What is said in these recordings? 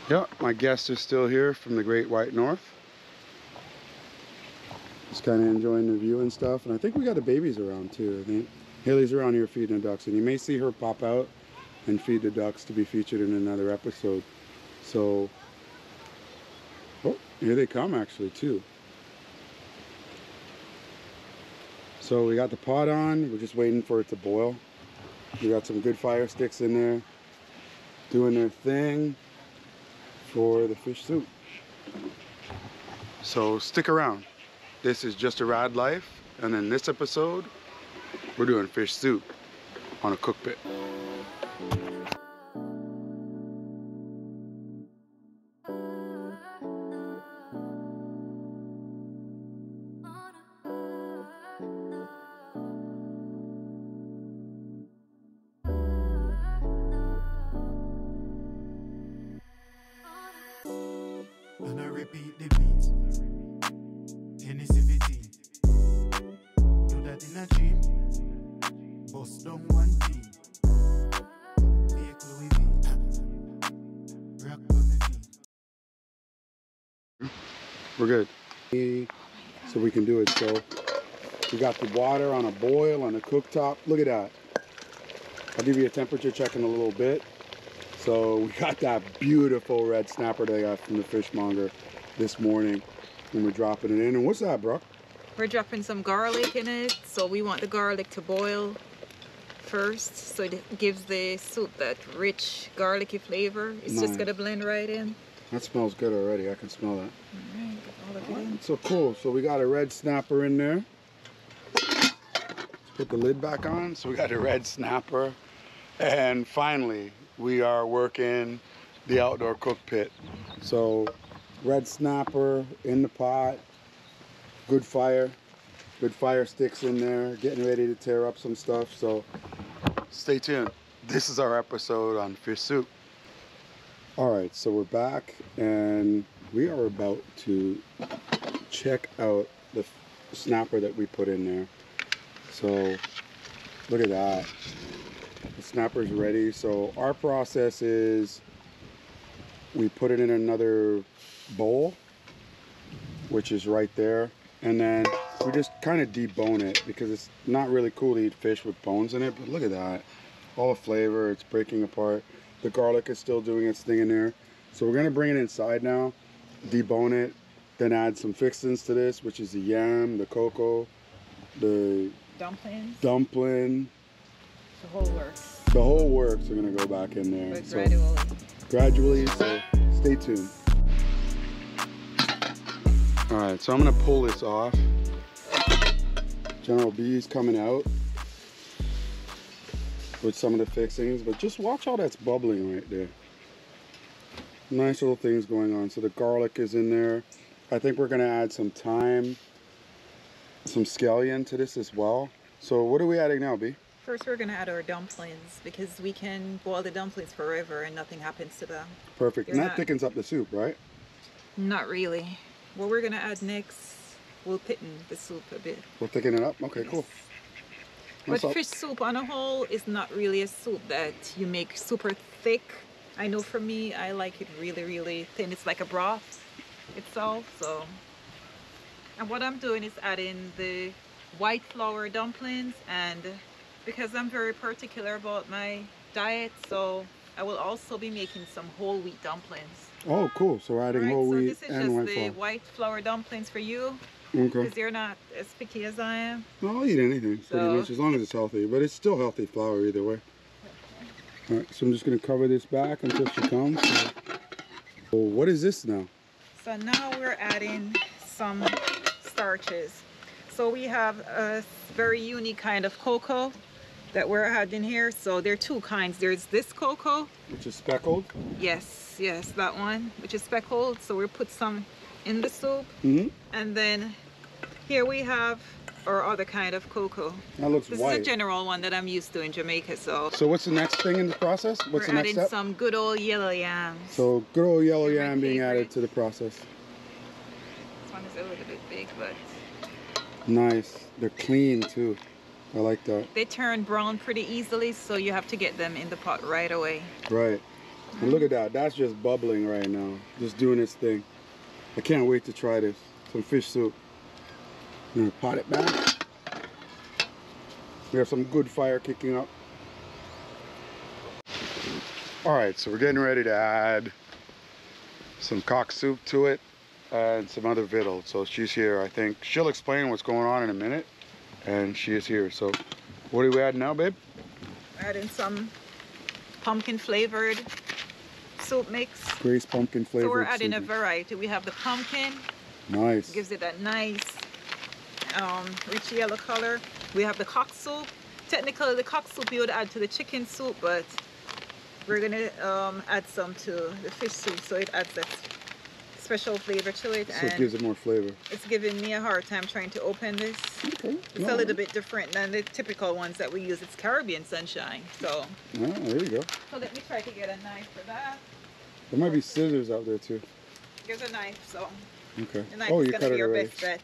Yeah, my guests are still here from the Great White North. Just kind of enjoying the view and stuff. And I think we got the babies around too. I think Haley's around here feeding the ducks, and you may see her pop out and feed the ducks to be featured in another episode. So, oh, here they come actually too. So we got the pot on, we're just waiting for it to boil. We got some good fire sticks in there doing their thing for the fish soup. So stick around. This is Just a Rad Life, and in this episode we're doing fish soup on a cook pit. And I repeat the beat. Tennessee 15. Do that in a dream. Bust down one team. Fake Louis V. Rock on the beat. We're good. So we can do it. So we got the water on a boil on a cooktop. Look at that. I'll give you a temperature check in a little bit. So we got that beautiful red snapper that I got from the fishmonger this morning, and we're dropping it in. And what's that, bro? We're dropping some garlic in it. So we want the garlic to boil first, so it gives the soup that rich garlicky flavor. It's Nice. just gonna blend right in. That smells good already. I can smell that. All right, get all of it in. So cool. So we got a red snapper in there. Let's put the lid back on. So we got a red snapper. And finally, we are working the outdoor cook pit. So red snapper in the pot, good fire sticks in there, getting ready to tear up some stuff. So stay tuned. This is our episode on fish soup. All right, so we're back and we are about to check out the snapper that we put in there. So look at that. The snapper's ready. So our process is we put it in another bowl, which is right there, and then we just kind of debone it because it's not really cool to eat fish with bones in it. But look at that, all the flavor, it's breaking apart. The garlic is still doing its thing in there. So we're gonna bring it inside now, debone it, then add some fixings to this, which is the yam, the cocoa, the dumpling. The whole works. The whole works are gonna go back in there. But So gradually. so stay tuned. All right, so I'm gonna pull this off. General B's coming out with some of the fixings, but just watch how that's bubbling right there. Nice little things going on. So the garlic is in there. I think we're gonna add some thyme, some scallion to this as well. So what are we adding now, B? First, we're gonna add our dumplings because we can boil the dumplings forever and nothing happens to them. Perfect. And that thickens up the soup, right? Not really. What we're gonna add next will thicken the soup a bit. We'll thicken it up? Okay, cool. But fish soup on a whole is not really a soup that you make super thick. I know for me, I like it really, really thin. It's like a broth itself. So, and what I'm doing is adding the white flour dumplings, and because I'm very particular about my diet, so I will also be making some whole wheat dumplings. Oh, cool. So we're adding whole wheat and white So this is just flour. the white flour dumplings for you. Okay. Because you're not as picky as I am. I'll eat anything, pretty So- much, as long as it's healthy. But it's still healthy flour either way. All right, so I'm just going to cover this back until she comes. So what is this now? So now we're adding some starches. So we have a very unique kind of cocoa that we're adding here. So there are two kinds. There's this cocoa. Which is speckled? Yes, that one, which is speckled. So we'll put some in the soup. Mm-hmm. And then here we have our other kind of cocoa. That looks This white. is a general one that I'm used to in Jamaica. So what's the next thing in the process? What's the we're next adding step? some good old yellow yams. So good old yellow They're my yam being added favorite. to the process. This one is a little bit big, but Nice. They're clean too. I like that. they turn brown pretty easily, so you have to get them in the pot right away. Right. And look at that, that's just bubbling right now. Just doing its thing. I can't wait to try this. Some fish soup. I'm gonna pot it back. We have some good fire kicking up. All right, so we're getting ready to add some cock soup to it and some other victuals. So she's here, I think. She'll explain what's going on in a minute. And she is here. So what do we add now, babe? Adding some pumpkin flavored soup mix. Grace pumpkin flavored. So we're adding soup a variety. We have the pumpkin. Nice. Gives it that nice rich yellow color. We have the cock soup. Technically the cock soup you would add to the chicken soup, but we're gonna add some to the fish soup so it adds that special flavor to it. So it gives it more flavor. It's giving me a hard time trying to open this. Okay. It's a little bit different than the typical ones that we use. It's Caribbean sunshine. So there you go. So let me try to get a knife for that. There might be scissors out there too. Here's a knife, so okay. the knife Oh, is you gonna cut be it your already. best bet.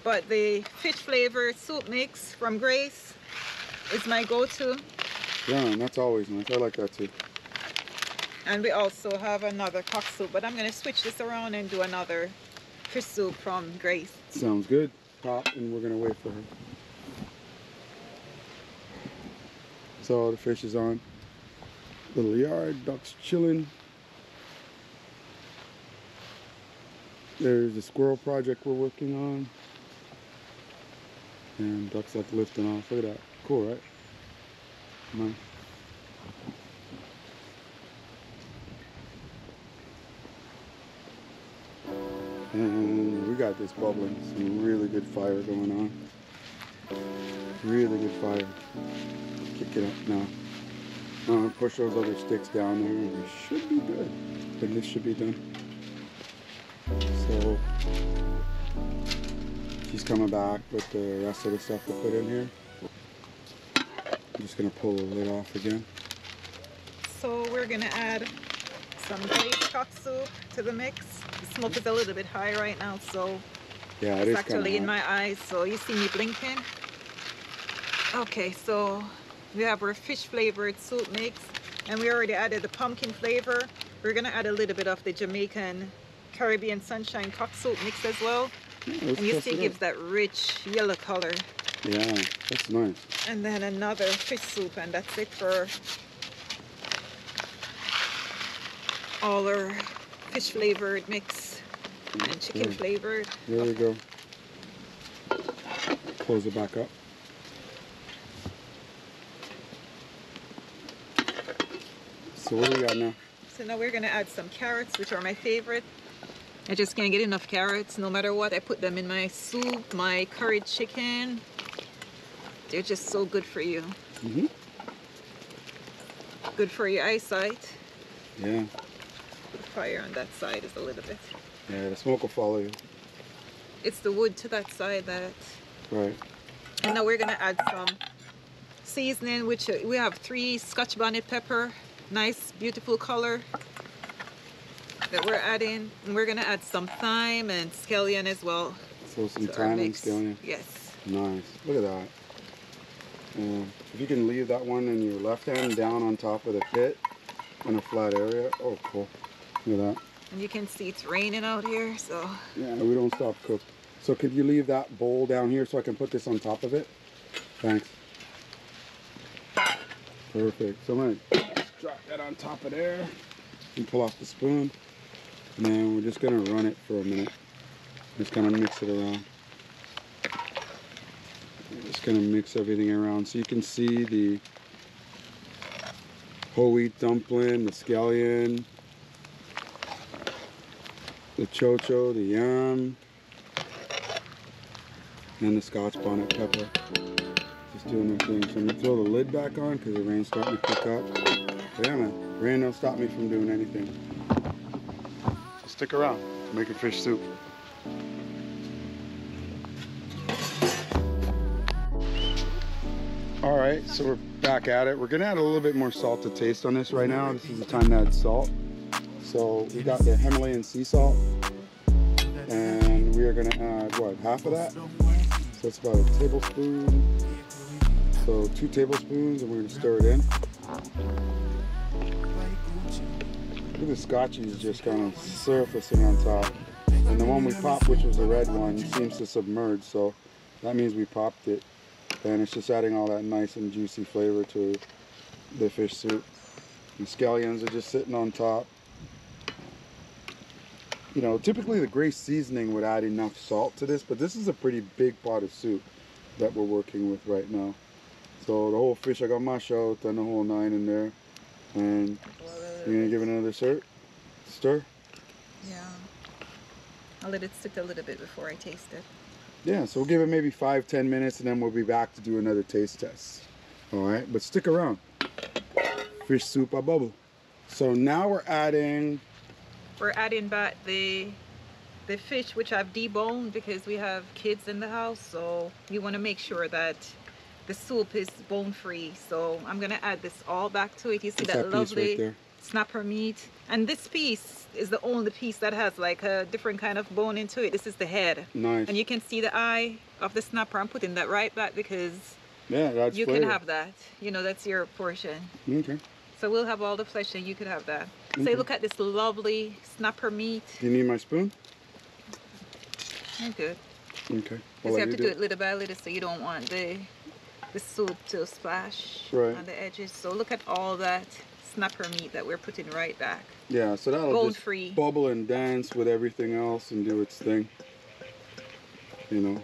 But the fish flavored soup mix from Grace is my go-to. Yeah, and that's always nice. I like that too. And we also have another cock soup, but I'm going to switch this around and do another fish soup from Grace. Sounds good. Pop, and we're gonna wait for her. So the fish is on. Little yard, ducks chilling. There's the squirrel project we're working on. And ducks like lifting off. Look at that. Cool, right? Nice. And we got this bubbling. Some really good fire going on. Really good fire. Kick it up now. Push those other sticks down there and we should be good. And this should be done. So she's coming back with the rest of the stuff to put in here. I'm just gonna pull the lid off again. So we're gonna add some glazed cock soup to the mix. The smoke is a little bit high right now, so yeah, it's actually in my eyes, so you see me blinking. Okay, so we have our fish flavored soup mix, and we already added the pumpkin flavor. We're gonna add a little bit of the Jamaican Caribbean sunshine cock soup mix as well. Yeah, and you see it gives that rich yellow color. Yeah, that's nice. And then another fish soup, and that's it for all our fish flavored mix and chicken flavored. There we go. Close it back up. So what do we got now? So now we're gonna add some carrots, which are my favorite. I just can't get enough carrots no matter what. I put them in my soup, my curried chicken. They're just so good for you. Mm-hmm. Good for your eyesight. Yeah. The fire on that side is a little bit. Yeah, the smoke will follow you. It's the wood to that side that. Right. And now we're gonna add some seasoning, which we have 3 Scotch bonnet pepper, nice, beautiful color that we're adding. And we're gonna add some thyme and scallion as well. So some thyme and scallion. Yes. Nice. Look at that. If you can leave that one in your left hand down on top of the pit in a flat area. Oh, cool. Look at that. And you can see it's raining out here, so. Yeah, we don't stop cook. So could you leave that bowl down here so I can put this on top of it? Thanks. Perfect. So I'm going to drop that on top of there and pull off the spoon. And then we're just going to run it for a minute. Just kind of mix it around. Just going to mix everything around so you can see the whole wheat dumpling, the scallion, the chocho, the yam, and the Scotch bonnet pepper. Just doing their thing. So I'm going to throw the lid back on because the rain's starting to pick up. But yeah, man, rain don't stop me from doing anything. So stick around, making fish soup. All right, so we're back at it. We're gonna add a little bit more salt to taste on this right now. This is the time to add salt. So we got the Himalayan sea salt, and we are gonna add, what, half of that? So it's about a tablespoon. So 2 tablespoons, and we're gonna stir it in. Look at the scotchies just kind of surfacing on top. And the one we popped, which was the red one, seems to submerge, so that means we popped it. And it's just adding all that nice and juicy flavor to the fish soup. The scallions are just sitting on top. You know, typically the gray seasoning would add enough salt to this, but this is a pretty big pot of soup that we're working with right now. So the whole fish I got mashed out and the whole 9 in there. And you're gonna give it another stir? Yeah. I'll let it sit a little bit before I taste it. Yeah, so we'll give it maybe 5-10 minutes and then we'll be back to do another taste test. Alright, but stick around. Fish soup a bubble. So now we're adding back the fish, which I've deboned because we have kids in the house, so you want to make sure that the soup is bone free. So I'm gonna add this all back to it. You see that lovely right there? snapper meat, and this piece is the only piece that has like a different kind of bone into it. This is the head. Nice. And you can see the eye of the snapper. I'm putting that right back because that's you flavor. can have that. You know, that's your portion. Okay. So we'll have all the flesh and you could have that. Okay. So look at this lovely snapper meat. Do you need my spoon? I'm good. Okay. Because you have to do it little by little, so you don't want the soup to splash on the edges. So look at all that snapper meat that we're putting right back. Yeah, so that'll bone just free. Bubble and dance with everything else and do its thing. You know.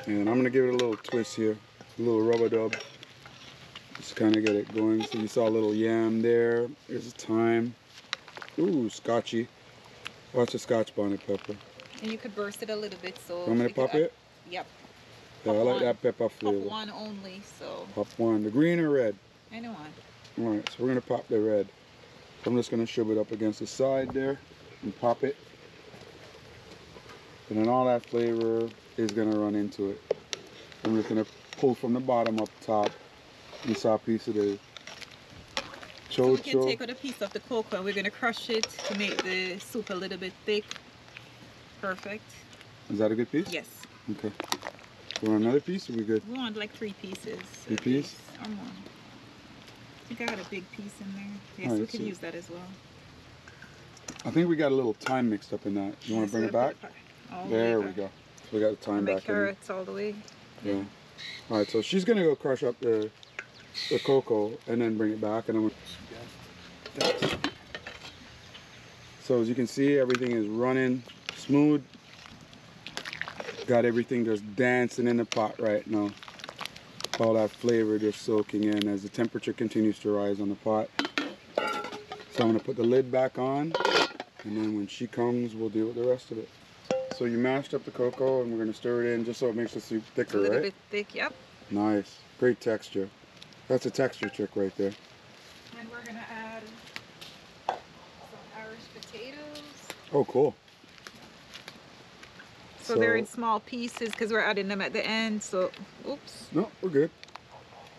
And I'm gonna give it a little twist here, a little rub-a-dub. Just kind of get it going. So you saw a little yam there. There's a thyme. Ooh, scotchy. Watch the scotch bonnet pepper. And you could burst it a little bit, so. Want me to pop it? Yep. Yeah, I like that pepper flavor. Pop one only, so. Pop one. The green or red? Any one. All right, so we're gonna pop the red. I'm just gonna shove it up against the side there and pop it. And then all that flavor is gonna run into it. I'm just gonna pull from the bottom up top. You saw a piece of the chocho. So we can take out a piece of the cocoa and we're gonna crush it to make the soup a little bit thick. Perfect. Is that a good piece? Yes. Okay. You want another piece or we good? We want like 3 pieces. 3 pieces? Or more. I think I had a big piece in there. Yes, right, we can use that as well. I think we got a little thyme mixed up in that. You want to bring it back? There we go. So we got the thyme back in there. Carrots all the way. Yeah. All right, so she's gonna go crush up the cocoa and then bring it back, and then so as you can see, everything is running smooth. Got everything just dancing in the pot right now. All that flavor just soaking in as the temperature continues to rise on the pot. So I'm gonna put the lid back on, and then when she comes, we'll deal with the rest of it. So you mashed up the cocoa, and we're gonna stir it in just so it makes the soup thicker, right? A little bit thick, yep. Nice, great texture. That's a texture trick right there. And we're gonna add some Irish potatoes. Oh, cool. So they're in small pieces because we're adding them at the end. So, oops. No, we're good.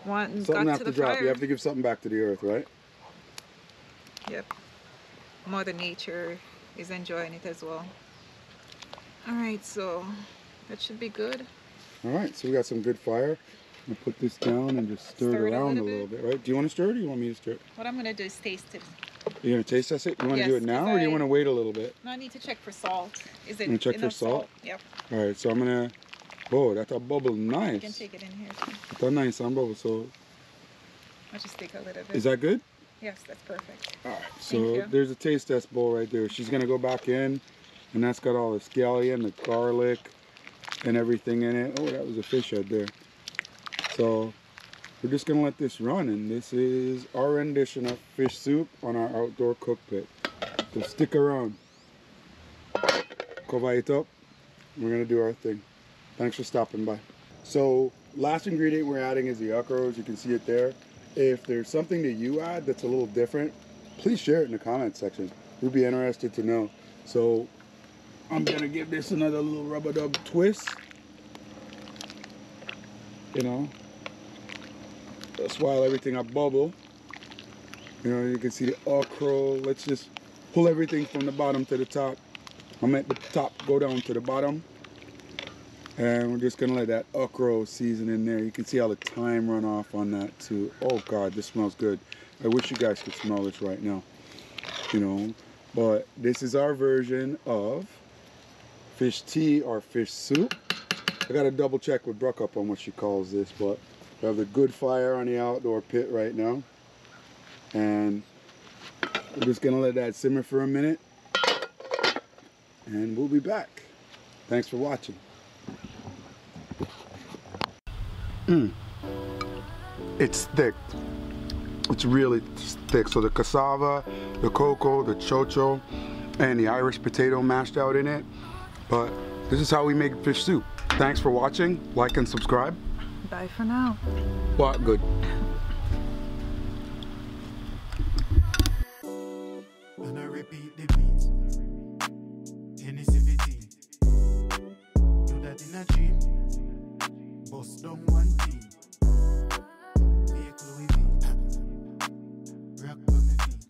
Something has to drop. Fire. You have to give something back to the earth, right? Yep. Mother Nature is enjoying it as well. All right, so that should be good. All right, so we got some good fire. I'm gonna put this down and just stir it around a little bit, right? Do you want to stir it or you want me to stir it? What I'm gonna do is taste it. You're gonna taste test it? You want to do it now or do you want to wait a little bit? No, I need to check for salt. Is it enough check for salt? Yep. All right, so I'm gonna. Oh, that's a bubble nice. You can take it in here too. That's nice, bubble. So. I'll just take a little bit. Is that good? Yes, that's perfect. All right, so there's a taste test bowl right there. She's gonna go back in, and that's got all the scallion, the garlic, and everything in it. Oh, that was a fish head there. So we're just gonna let this run, and this is our rendition of fish soup on our outdoor cook pit. So stick around. Cover it up. We're gonna do our thing. Thanks for stopping by. So last ingredient we're adding is the okra. You can see it there. If there's something that you add that's a little different, please share it in the comment section. We'd be interested to know. So I'm gonna give this another little rub-a-dub twist. You know, that's while everything up bubble. You know, you can see the okra. Let's just pull everything from the bottom to the top. I'm at the top, go down to the bottom. And we're just gonna let that okra season in there. You can see how the thyme run off on that too. Oh God, this smells good. I wish you guys could smell this right now. you know. But this is our version of fish tea or fish soup. I gotta double check with Brooke up on what she calls this, but we have the good fire on the outdoor pit right now. And we're just gonna let that simmer for a minute. And we'll be back. Thanks for watching. It's thick. It's really thick. So the cassava, the cocoa, the chocho, and the Irish potato mashed out in it. But this is how we make fish soup. Thanks for watching. Like and subscribe. Bye for now. What good? And I repeat the beat. Tennessee 15. Do that in a dream. Bust down one team. Take Louis V. Rock on my feet.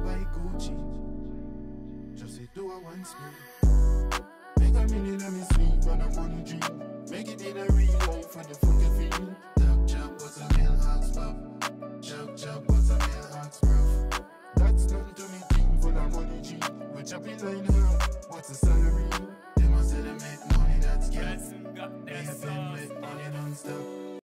Buy Gucci. Just say do a one spin. Make a minute, let me sleep on a money dream. Make it in a real life for the fucking feeling. Chop chop, what's a meal hot spot? Chop chop, what's a meal hot spruff? That's nothing to me, team full of money G. We chop it line hard, what's the salary?